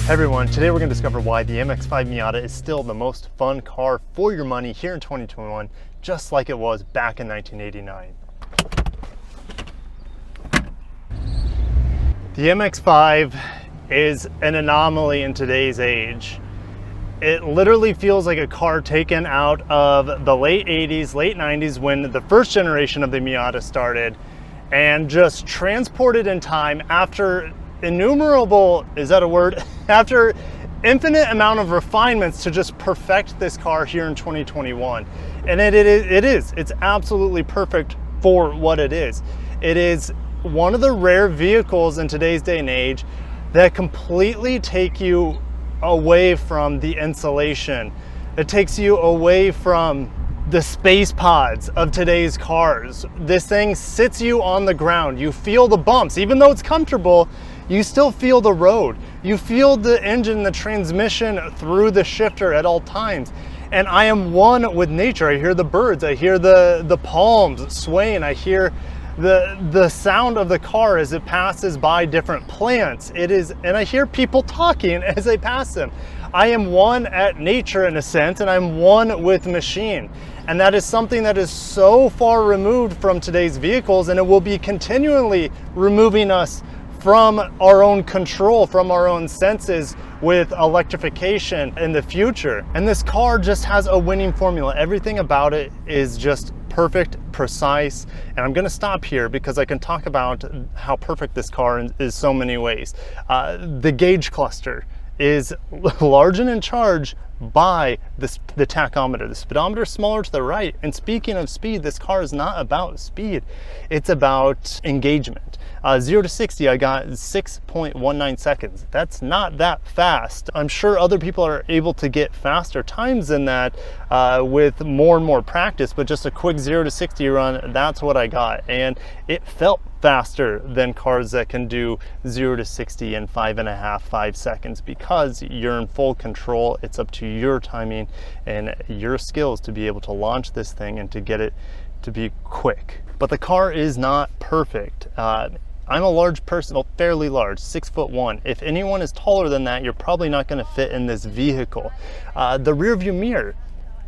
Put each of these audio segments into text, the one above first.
Hey everyone, today we're going to discover why the MX-5 Miata is still the most fun car for your money here in 2021, just like it was back in 1989. The MX-5 is an anomaly in today's age. It literally feels like a car taken out of the late 80s, late 90s when the first generation of the Miata started, and just transported in time after innumerable, is that a word? After infinite amount of refinements to just perfect this car here in 2021. And it's absolutely perfect for what it is. It is one of the rare vehicles in today's day and age that completely take you away from the insulation. It takes you away from the space pods of today's cars. This thing sits you on the ground. You feel the bumps. Even though it's comfortable, you still feel the road. You feel the engine, the transmission through the shifter at all times. And I am one with nature. I hear the birds, I hear the palms swaying, I hear the sound of the car as it passes by different plants. And I hear people talking as they pass them. I am one at nature in a sense, and I'm one with machine. And that is something that is so far removed from today's vehicles, and it will be continually removing us from our own control, from our own senses with electrification in the future. And this car just has a winning formula. Everything about it is just perfect, precise. And I'm gonna stop here because I can talk about how perfect this car is so many ways. The gauge cluster is large and in charge by the tachometer. The speedometer is smaller to the right. And speaking of speed, this car is not about speed. It's about engagement. 0 to 60, I got 6.19 seconds. That's not that fast. I'm sure other people are able to get faster times than that with more and more practice, but just a quick 0 to 60 run, that's what I got. And it felt faster than cars that can do 0 to 60 in 5 seconds because you're in full control. It's up to your timing and your skills to be able to launch this thing and to get it to be quick. But the car is not perfect. I'm a large person, well, fairly large, 6'1". If anyone is taller than that, you're probably not going to fit in this vehicle. The rear view mirror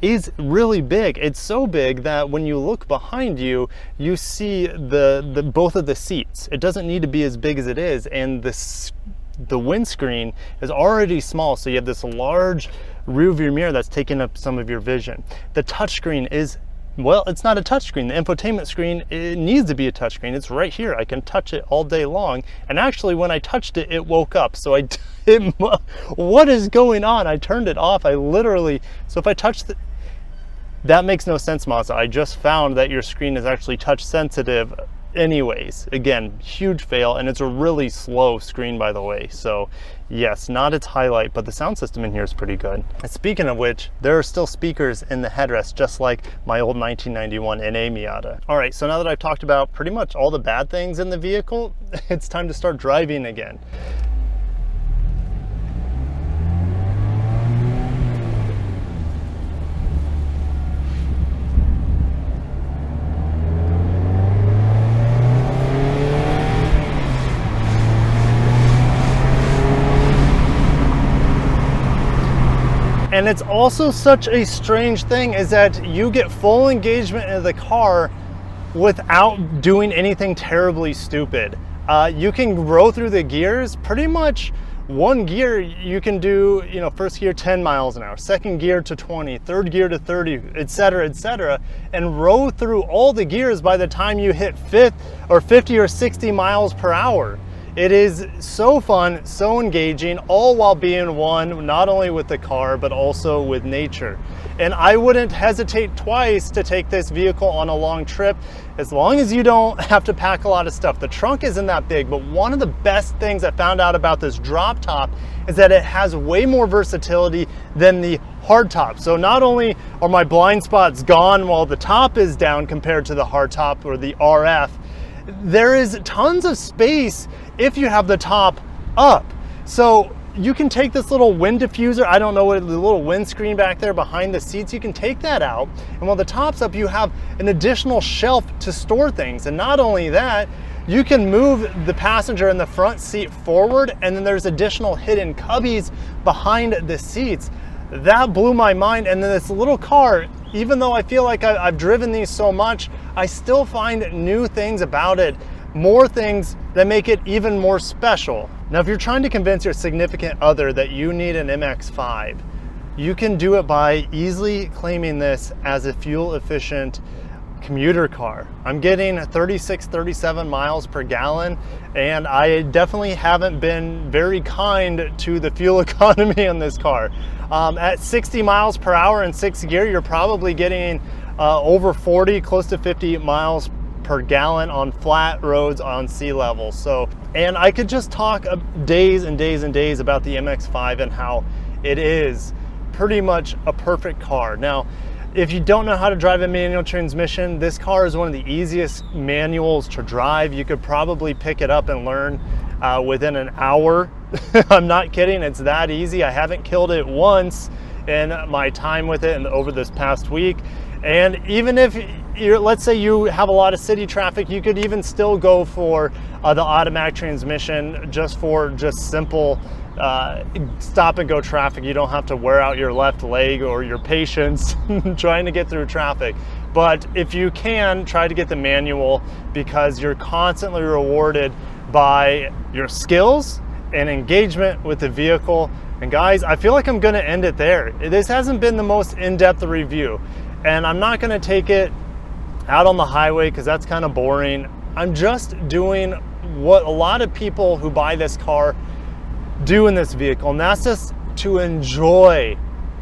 is really big. It's so big that when you look behind you, you see both of the seats. It doesn't need to be as big as it is, and the windscreen is already small, so you have this large rear view mirror that's taking up some of your vision. The touchscreen is, well, it's not a touchscreen. The infotainment screen, it needs to be a touchscreen. It's right here. I can touch it all day long. And actually, when I touched it, it woke up. So what is going on? I turned it off. So if I touch that makes no sense, Mazda. I just found that your screen is actually touch sensitive anyways. Again, huge fail, and it's a really slow screen, by the way. So yes, not its highlight, but the sound system in here is pretty good. And speaking of which, there are still speakers in the headrest, just like my old 1991 NA Miata. All right, so now that I've talked about pretty much all the bad things in the vehicle, it's time to start driving again. And it's also such a strange thing is that you get full engagement in the car without doing anything terribly stupid. You can roll through the gears. Pretty much one gear you can do, first gear 10 miles an hour, second gear to 20, third gear to 30, etc., and roll through all the gears by the time you hit 50 or 60 miles per hour. It is so fun, so engaging, all while being one, not only with the car, but also with nature. And I wouldn't hesitate twice to take this vehicle on a long trip, as long as you don't have to pack a lot of stuff. The trunk isn't that big, but one of the best things I found out about this drop top is that it has way more versatility than the hard top. So not only are my blind spots gone while the top is down compared to the hard top or the RF, there is tons of space if you have the top up. So you can take this little wind diffuser, I don't know what, the little windscreen back there behind the seats, you can take that out, and while the top's up, you have an additional shelf to store things. And not only that, you can move the passenger in the front seat forward, and then there's additional hidden cubbies behind the seats. That blew my mind. And then this little car, even though I feel like I've driven these so much, I still find new things about it, more things that make it even more special. Now, if you're trying to convince your significant other that you need an MX-5, you can do it by easily claiming this as a fuel efficient commuter car. I'm getting 36, 37 miles per gallon, and I definitely haven't been very kind to the fuel economy on this car. At 60 miles per hour in 6th gear, you're probably getting over 40, close to 50 miles per gallon on flat roads on sea level. So, and I could just talk days and days and days about the MX-5 and how it is pretty much a perfect car. Now, if you don't know how to drive a manual transmission, this car is one of the easiest manuals to drive. You could probably pick it up and learn within an hour. I'm not kidding, it's that easy. I haven't killed it once in my time with it and over this past week. And even if let's say you have a lot of city traffic, you could even still go for the automatic transmission just for simple stop and go traffic. You don't have to wear out your left leg or your patience trying to get through traffic. But if you can, try to get the manual, because you're constantly rewarded by your skills and engagement with the vehicle. And guys, I feel like I'm gonna end it there. This hasn't been the most in-depth review, and I'm not gonna take it out on the highway because that's kind of boring. I'm just doing what a lot of people who buy this car do in this vehicle, and that's just to enjoy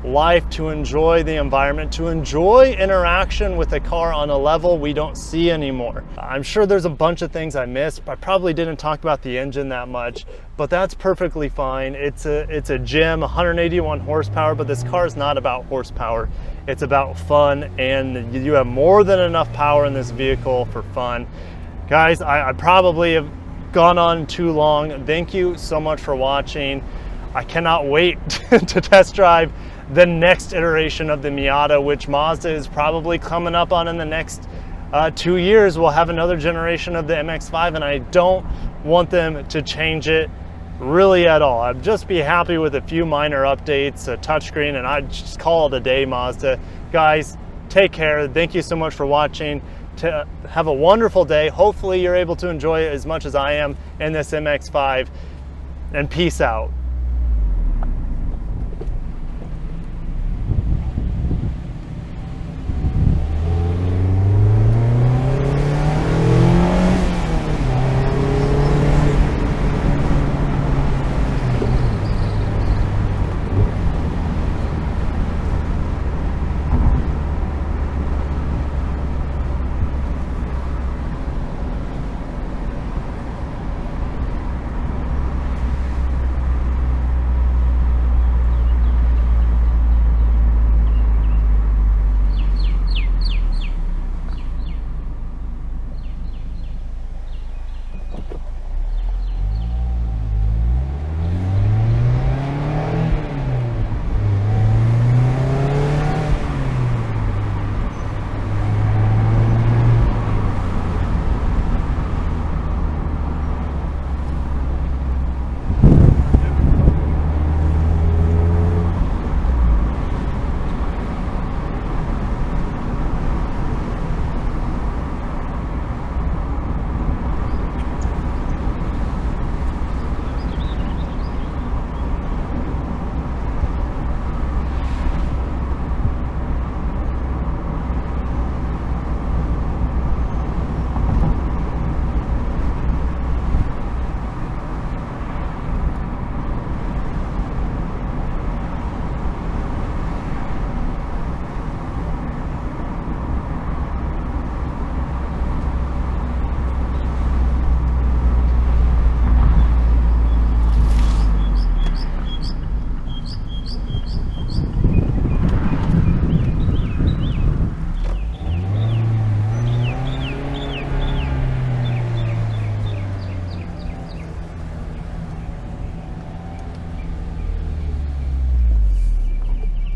life, to enjoy the environment, to enjoy interaction with the car on a level we don't see anymore. I'm sure there's a bunch of things I missed. I probably didn't talk about the engine that much, but that's perfectly fine. It's a gem, 181 horsepower, but this car is not about horsepower. It's about fun, and you have more than enough power in this vehicle for fun. Guys, I probably have gone on too long. Thank you so much for watching. I cannot wait to test drive the next iteration of the Miata, which Mazda is probably coming up on in the next 2 years. We'll have another generation of the MX-5, and I don't want them to change it really at all. I'd just be happy with a few minor updates, a touchscreen, and I'd just call it a day, Mazda. Guys, take care. Thank you so much for watching. Have a wonderful day. Hopefully you're able to enjoy it as much as I am in this MX-5, and peace out.